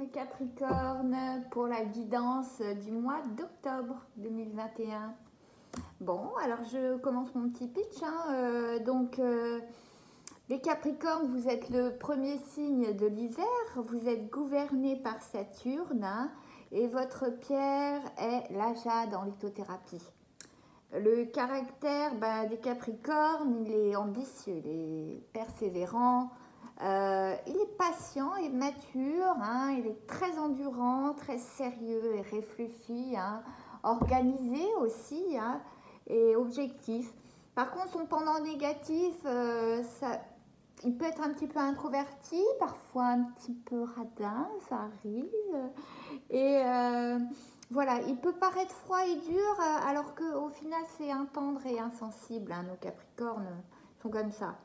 les Capricornes pour la guidance du mois d'octobre 2021. Bon, alors je commence mon petit pitch. Les Capricornes, vous êtes le premier signe de l'hiver. Vous êtes gouverné par Saturne et votre pierre est la jade en lithothérapie. Le caractère des Capricornes, il est ambitieux, il est persévérant. Il est patient et mature, il est très endurant, très sérieux et réfléchi, organisé aussi et objectif. Par contre, son pendant négatif, il peut être un petit peu introverti, parfois un petit peu radin, ça arrive. Et voilà, il peut paraître froid et dur, alors qu'au final, c'est un tendre et insensible. Nos Capricornes sont comme ça.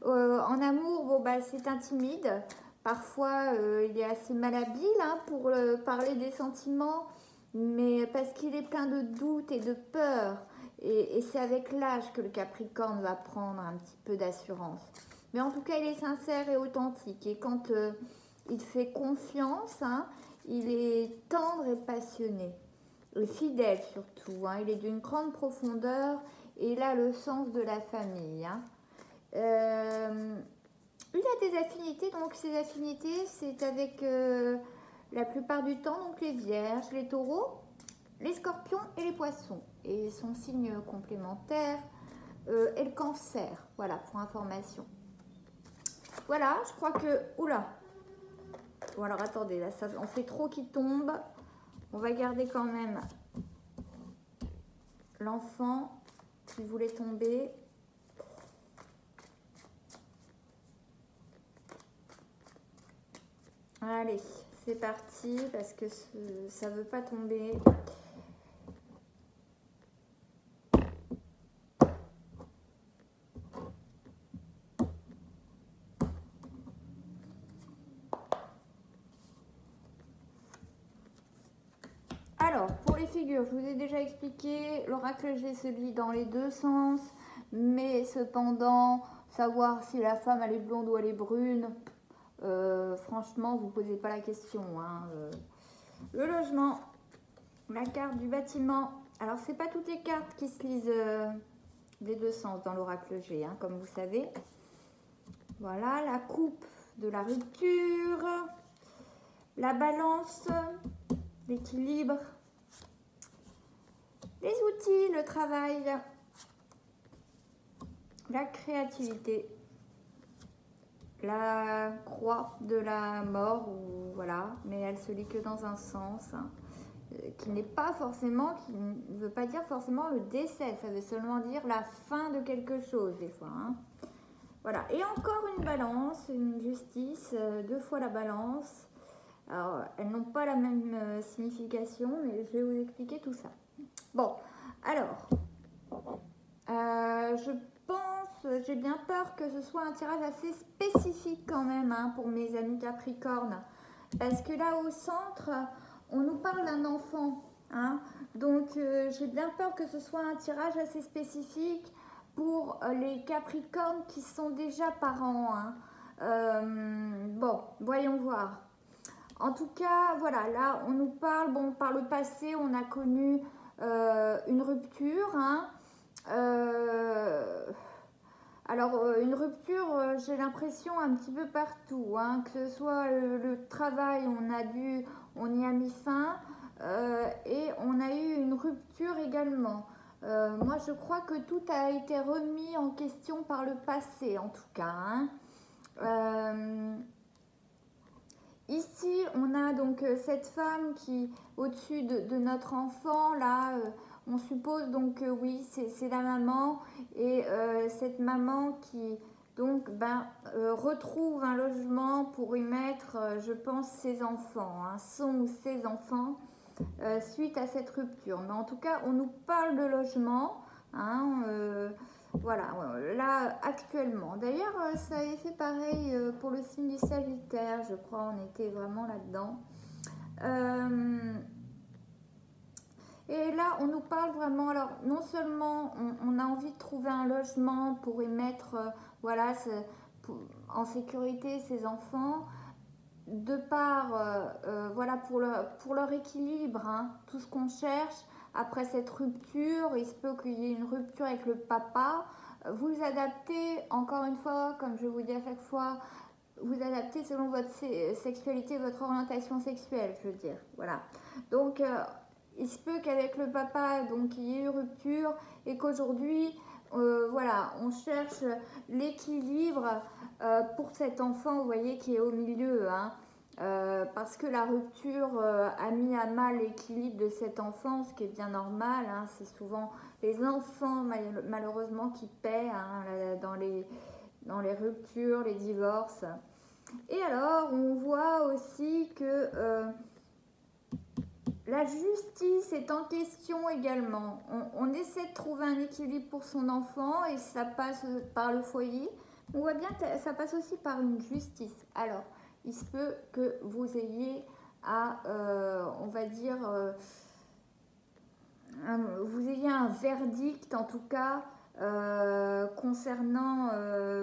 En amour, c'est un timide. Parfois, il est assez malhabile pour parler des sentiments, mais parce qu'il est plein de doutes et de peur. Et c'est avec l'âge que le Capricorne va prendre un petit peu d'assurance. Mais en tout cas, il est sincère et authentique. Et quand il fait confiance, il est tendre et passionné. Et fidèle surtout. Il est d'une grande profondeur et il a le sens de la famille. Il a des affinités, donc ces affinités, c'est avec la plupart du temps donc les vierges, les taureaux, les scorpions et les poissons. Et son signe complémentaire est le cancer. Voilà, pour information. Voilà, je crois que... Oula. Bon alors attendez, là ça en fait trop qui tombe. On va garder quand même l'enfant qui voulait tomber. Allez, c'est parti parce que ça veut pas tomber. Alors, pour les figures, je vous ai déjà expliqué, l'oracle G se lit dans les deux sens, mais cependant, savoir si la femme elle est blonde ou elle est brune, franchement, vous ne posez pas la question. Le logement, la carte du bâtiment. Alors, c'est pas toutes les cartes qui se lisent des deux sens dans l'oracle G, comme vous savez. Voilà, la coupe de la rupture, la balance, l'équilibre, les outils, le travail, la créativité, la croix de la mort, ou voilà, mais elle se lit que dans un sens, qui n'est pas forcément, qui ne veut pas dire forcément le décès, ça veut seulement dire la fin de quelque chose des fois. Voilà, et encore une balance, une justice, deux fois la balance. Alors, elles n'ont pas la même signification, mais je vais vous expliquer tout ça. Bon, alors, je pense, j'ai bien peur que ce soit un tirage assez spécifique quand même pour mes amis Capricornes. Parce que là, au centre, on nous parle d'un enfant. Donc, j'ai bien peur que ce soit un tirage assez spécifique pour les Capricornes qui sont déjà parents. Bon, voyons voir. En tout cas, voilà, là, on nous parle, par le passé, on a connu une rupture. Une rupture, j'ai l'impression un petit peu partout, que ce soit le travail, on y a mis fin, et on a eu une rupture également. Moi, je crois que tout a été remis en question par le passé, en tout cas. Ici, on a donc cette femme qui, au-dessus de notre enfant, là, on suppose donc oui, c'est la maman, et cette maman qui donc retrouve un logement pour y mettre, je pense, ses enfants, son ou ses enfants, suite à cette rupture. Mais en tout cas, on nous parle de logement, voilà, là actuellement. D'ailleurs, ça avait fait pareil pour le signe du Sagittaire, je crois, on était vraiment là-dedans. Et là, on nous parle vraiment, alors non seulement on a envie de trouver un logement pour y mettre, voilà, en sécurité ses enfants, de part, voilà, pour leur équilibre, hein, tout ce qu'on cherche, après cette rupture, il se peut qu'il y ait une rupture avec le papa, vous adaptez, encore une fois, comme je vous dis à chaque fois, vous adaptez selon votre sexualité, votre orientation sexuelle, je veux dire, voilà. Donc, il se peut qu'avec le papa, donc, il y ait eu rupture et qu'aujourd'hui, voilà, on cherche l'équilibre pour cet enfant, vous voyez, qui est au milieu, hein. Parce que la rupture a mis à mal l'équilibre de cet enfant, ce qui est bien normal, hein. C'est souvent les enfants malheureusement qui paient, hein, dans les ruptures, les divorces. Et alors on voit aussi que la justice est en question également. On essaie de trouver un équilibre pour son enfant et ça passe par le foyer. On voit bien que ça passe aussi par une justice. Alors, il se peut que vous ayez à, on va dire, vous ayez un verdict en tout cas concernant,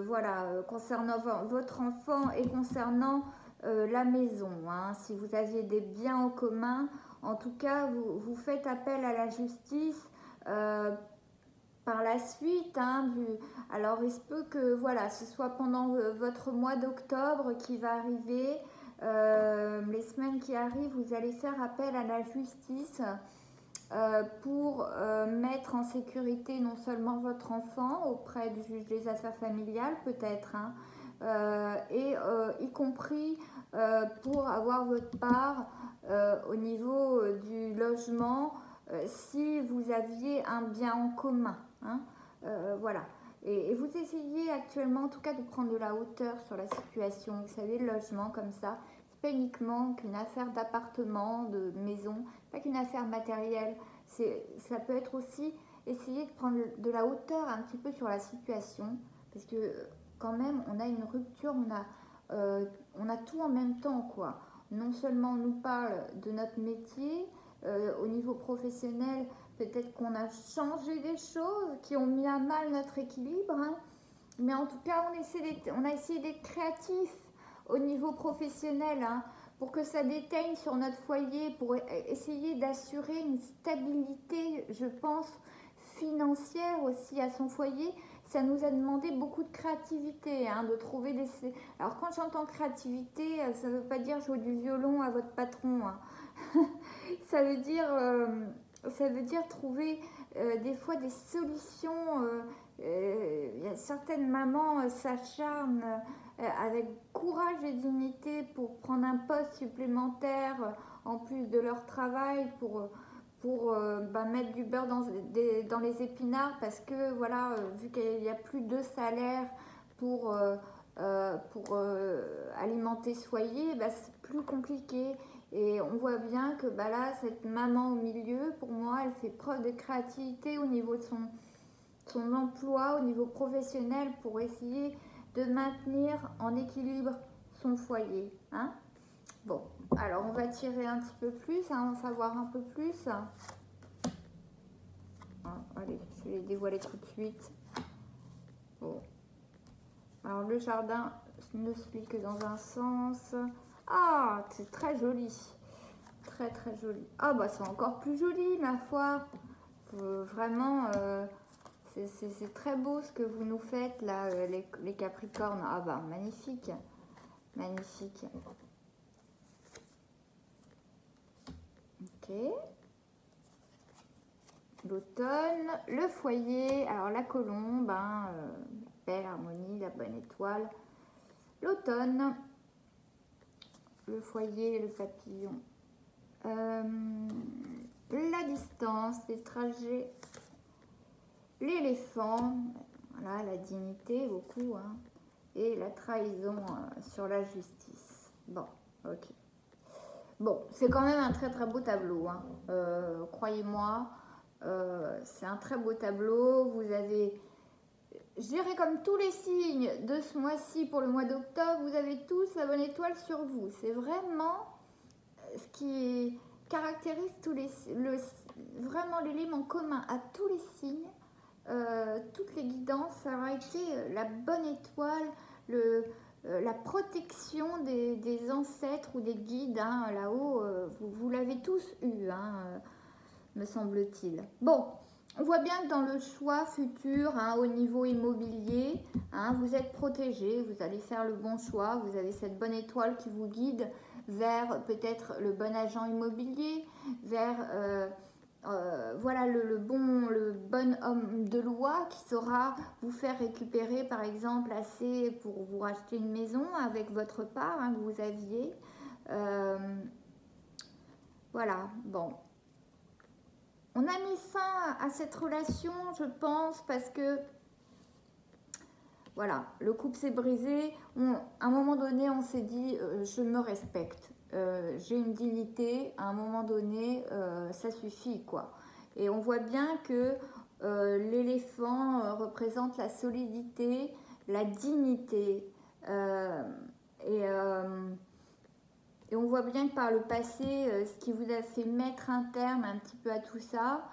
voilà, concernant votre enfant et concernant la maison, hein. Si vous aviez des biens en commun, en tout cas, vous faites appel à la justice par la suite, hein, alors il se peut que voilà, ce soit pendant votre mois d'octobre qui va arriver, les semaines qui arrivent, vous allez faire appel à la justice pour mettre en sécurité non seulement votre enfant auprès du juge des affaires familiales peut-être, hein, et y compris pour avoir votre part au niveau du logement si vous aviez un bien en commun, hein, voilà. Et vous essayez actuellement en tout cas de prendre de la hauteur sur la situation, vous savez, le logement comme ça, c'est pas uniquement qu'une affaire d'appartement, de maison, pas qu'une affaire matérielle, ça peut être aussi essayer de prendre de la hauteur un petit peu sur la situation, parce que quand même on a une rupture, on a tout en même temps, quoi. Non seulement on nous parle de notre métier, au niveau professionnel, peut-être qu'on a changé des choses qui ont mis à mal notre équilibre, hein, mais en tout cas on a essayé d'être créatif au niveau professionnel, hein, pour que ça déteigne sur notre foyer, pour essayer d'assurer une stabilité, je pense, financière aussi à son foyer. Ça nous a demandé beaucoup de créativité, hein, de trouver des... Alors quand j'entends créativité, ça ne veut pas dire jouer du violon à votre patron, hein. ça veut dire trouver des fois des solutions. Il y a certaines mamans s'acharnent avec courage et dignité pour prendre un poste supplémentaire en plus de leur travail pour mettre du beurre dans les épinards parce que voilà, vu qu'il n'y a plus de salaire pour alimenter ce foyer, c'est plus compliqué. Et on voit bien que là, cette maman au milieu, pour moi, elle fait preuve de créativité au niveau de son emploi, au niveau professionnel, pour essayer de maintenir en équilibre son foyer, hein. Bon, alors on va tirer un petit peu plus, hein, en savoir un peu plus. Allez, je vais les dévoiler tout de suite. Bon. Alors le jardin ne se lit que dans un sens. Ah, c'est très joli. Très très joli. Ah c'est encore plus joli, ma foi. Vraiment, c'est très beau ce que vous nous faites là, les Capricornes. Ah magnifique. Magnifique. Ok. L'automne, le foyer, alors la colombe, belle harmonie, la bonne étoile. L'automne, le foyer, le papillon. La distance, les trajets, l'éléphant, voilà, la dignité, beaucoup, hein, et la trahison sur la justice. Bon, ok. Bon, c'est quand même un très très beau tableau, hein. Croyez-moi, c'est un très beau tableau. Vous avez, je dirais comme tous les signes de ce mois-ci pour le mois d'octobre, vous avez tous la bonne étoile sur vous. C'est vraiment ce qui caractérise vraiment l'élément commun à tous les signes, toutes les guidances, ça aura été la bonne étoile, la protection des ancêtres ou des guides, hein, là-haut, vous l'avez tous eu, hein, me semble-t-il. Bon, on voit bien que dans le choix futur, hein, au niveau immobilier, hein, vous êtes protégé, vous allez faire le bon choix, vous avez cette bonne étoile qui vous guide vers peut-être le bon agent immobilier, vers voilà le bon homme de loi qui saura vous faire récupérer par exemple assez pour vous racheter une maison avec votre part, hein, que vous aviez. Voilà, bon. On a mis fin à cette relation, je pense, parce que voilà, le couple s'est brisé. À un moment donné, on s'est dit, je me respecte, j'ai une dignité. À un moment donné, ça suffit, quoi. Et on voit bien que l'éléphant représente la solidité, la dignité. Et on voit bien que par le passé, ce qui vous a fait mettre un terme un petit peu à tout ça,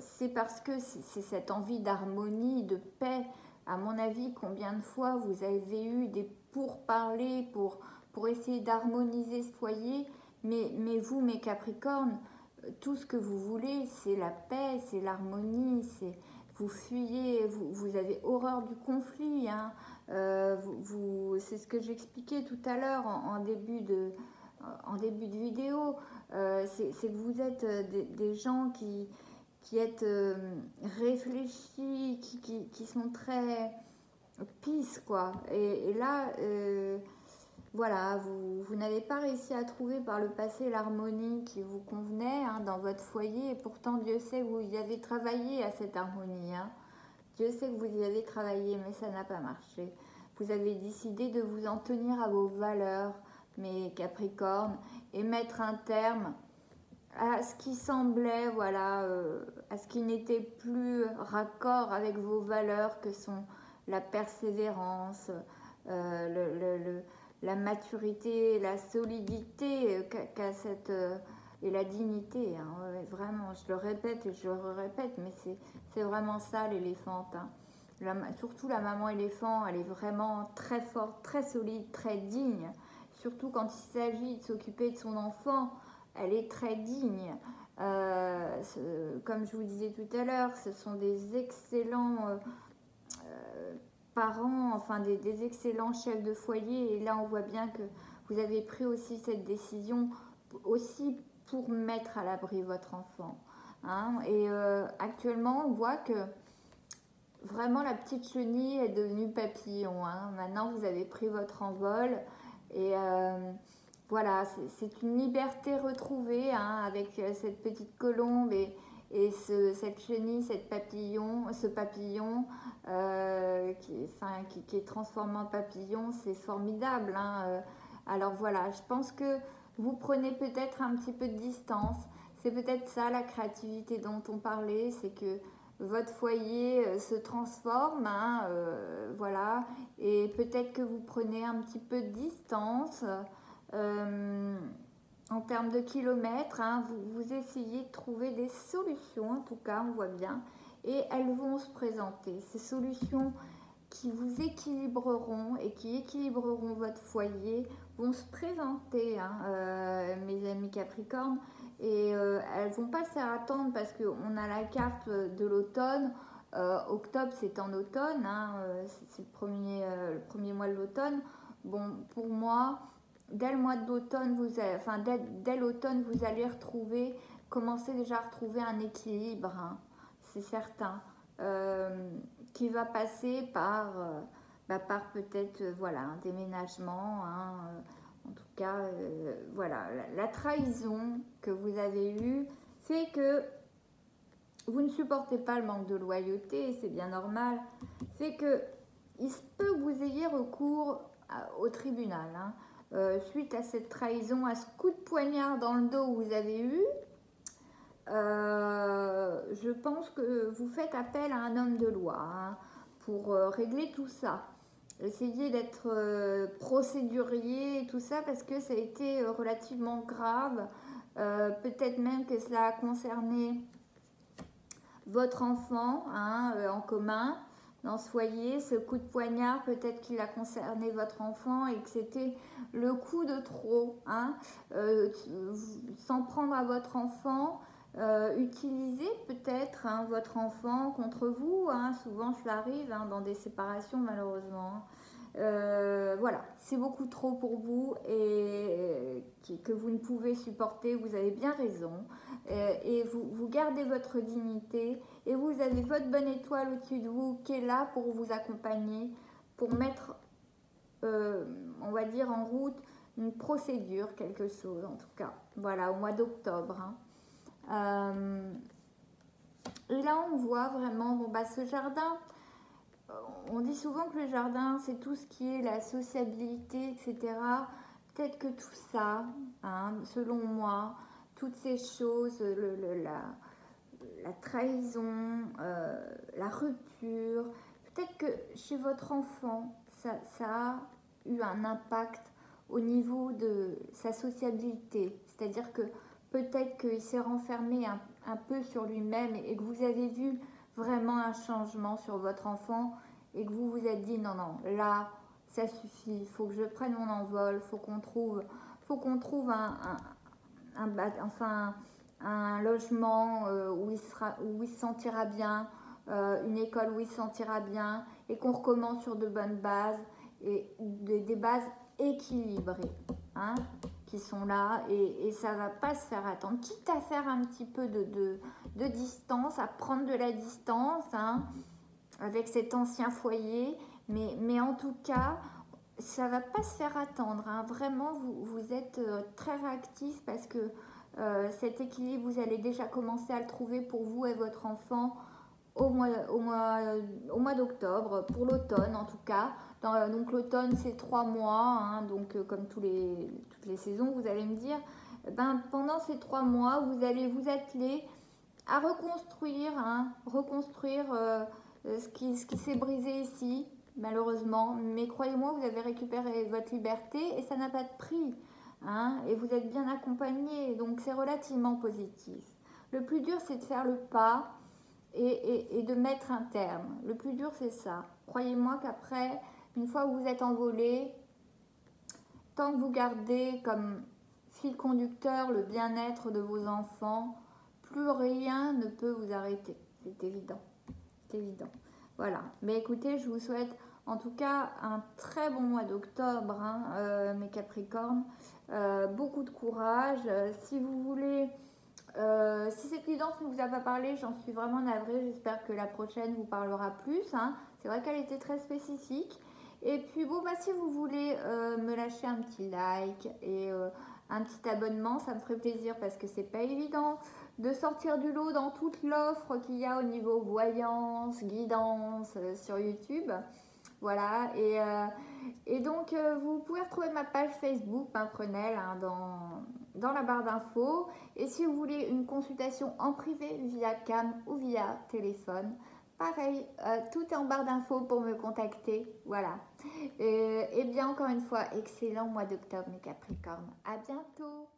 c'est parce que c'est cette envie d'harmonie, de paix. À mon avis, combien de fois vous avez eu des pourparlers pour essayer d'harmoniser ce foyer, mais vous, mes Capricornes, tout ce que vous voulez, c'est la paix, c'est l'harmonie, vous fuyez, vous avez horreur du conflit, hein. C'est ce que j'expliquais tout à l'heure en début de vidéo. C'est que vous êtes des gens qui êtes réfléchis, qui sont très peace, quoi. Et là, voilà, vous n'avez pas réussi à trouver par le passé l'harmonie qui vous convenait, hein, dans votre foyer. Et pourtant, Dieu sait que vous y avez travaillé à cette harmonie, hein. Dieu sait que vous y avez travaillé, mais ça n'a pas marché. Vous avez décidé de vous en tenir à vos valeurs, mes Capricornes, et mettre un terme à ce qui semblait, voilà, à ce qui n'était plus raccord avec vos valeurs, que sont la persévérance, la maturité, la solidité qu'a cette... et la dignité, hein, ouais, vraiment, je le répète et je le répète, mais c'est vraiment ça l'éléphante, hein. Surtout la maman éléphant, elle est vraiment très forte, très solide, très digne. Surtout quand il s'agit de s'occuper de son enfant, elle est très digne. Comme je vous disais tout à l'heure, ce sont des excellents parents, enfin des excellents chefs de foyer. Et là, on voit bien que vous avez pris aussi cette décision aussi pour mettre à l'abri votre enfant, hein. Et actuellement, on voit que vraiment la petite chenille est devenue papillon, hein. Maintenant, vous avez pris votre envol et voilà, c'est une liberté retrouvée, hein, avec cette petite colombe et cette chenille, ce papillon qui est transformé en papillon, c'est formidable, hein. Alors voilà, je pense que vous prenez peut-être un petit peu de distance. C'est peut-être ça la créativité dont on parlait, c'est que votre foyer se transforme, hein, voilà, et peut-être que vous prenez un petit peu de distance. En termes de kilomètres, hein, vous essayez de trouver des solutions, en tout cas, on voit bien, et elles vont se présenter. Ces solutions qui vous équilibreront et qui équilibreront votre foyer vont se présenter, hein, mes amis Capricornes, et elles vont pas se faire attendre parce qu'on a la carte de l'automne. Octobre, c'est en automne, hein, c'est le premier mois de l'automne. Bon, pour moi, dès le mois d'automne, dès l'automne, vous allez commencer déjà à retrouver un équilibre, hein, c'est certain, qui va passer par peut-être voilà, un déménagement, hein, en tout cas, voilà, la trahison que vous avez eue fait que vous ne supportez pas le manque de loyauté, c'est bien normal, fait que il se peut que vous ayez recours au tribunal, hein, suite à cette trahison, à ce coup de poignard dans le dos que vous avez eu. Je pense que vous faites appel à un homme de loi, hein, pour régler tout ça. Essayez d'être procédurier et tout ça parce que ça a été relativement grave. Peut-être même que cela a concerné votre enfant, hein, en commun. dans ce foyer. Ce coup de poignard, peut-être qu'il a concerné votre enfant et que c'était le coup de trop, hein. S'en prendre à votre enfant, utiliser peut-être, hein, votre enfant contre vous, hein. Souvent cela arrive, hein, dans des séparations malheureusement. Voilà, c'est beaucoup trop pour vous et que vous ne pouvez supporter, vous avez bien raison. Et vous gardez votre dignité et vous avez votre bonne étoile au-dessus de vous qui est là pour vous accompagner, pour mettre, on va dire, en route une procédure, quelque chose en tout cas. Voilà, au mois d'octobre, hein. Et là, on voit vraiment, bon, bah, ce jardin, on dit souvent que le jardin, c'est tout ce qui est la sociabilité, etc. Peut-être que tout ça, hein, selon moi, toutes ces choses, la trahison, la rupture, peut-être que chez votre enfant, ça a eu un impact au niveau de sa sociabilité. C'est-à-dire que peut-être qu'il s'est renfermé un peu sur lui-même et que vous avez vu vraiment un changement sur votre enfant et que vous vous êtes dit non, non, là, ça suffit, il faut que je prenne mon envol, faut qu'on trouve un logement où il se sentira bien, une école où il se sentira bien et qu'on recommence sur de bonnes bases et des bases équilibrées, hein, qui sont là et ça ne va pas se faire attendre, quitte à faire un petit peu de distance, à prendre de la distance, hein, avec cet ancien foyer, mais en tout cas, ça ne va pas se faire attendre, hein. Vraiment, vous êtes très réactif parce que cet équilibre, vous allez déjà commencer à le trouver pour vous et votre enfant au mois d'octobre, pour l'automne en tout cas. Donc l'automne, c'est 3 mois, hein, donc comme toutes les saisons, vous allez me dire, ben, pendant ces 3 mois, vous allez vous atteler à reconstruire, hein, ce qui s'est brisé ici, malheureusement. Mais croyez-moi, vous avez récupéré votre liberté et ça n'a pas de prix, hein, et vous êtes bien accompagné, donc c'est relativement positif. Le plus dur, c'est de faire le pas et de mettre un terme. Le plus dur, c'est ça. Croyez-moi qu'après, une fois que vous êtes envolé, tant que vous gardez comme fil conducteur le bien-être de vos enfants, plus rien ne peut vous arrêter. C'est évident. C'est évident. Voilà. Mais écoutez, je vous souhaite en tout cas un très bon mois d'octobre, hein, mes Capricornes. Beaucoup de courage. Si vous voulez... si cette guidance ne vous a pas parlé, j'en suis vraiment navrée. J'espère que la prochaine vous parlera plus, hein. C'est vrai qu'elle était très spécifique. Et puis bon, bah, si vous voulez me lâcher un petit like et un petit abonnement, ça me ferait plaisir parce que c'est pas évident de sortir du lot dans toute l'offre qu'il y a au niveau voyance, guidance sur YouTube. Voilà, et donc vous pouvez retrouver ma page Facebook, Pimprenelle, hein, dans la barre d'infos. Et si vous voulez une consultation en privé via cam ou via téléphone, pareil, tout est en barre d'infos pour me contacter. Voilà. Et bien encore une fois, excellent mois d'octobre mes Capricornes. À bientôt.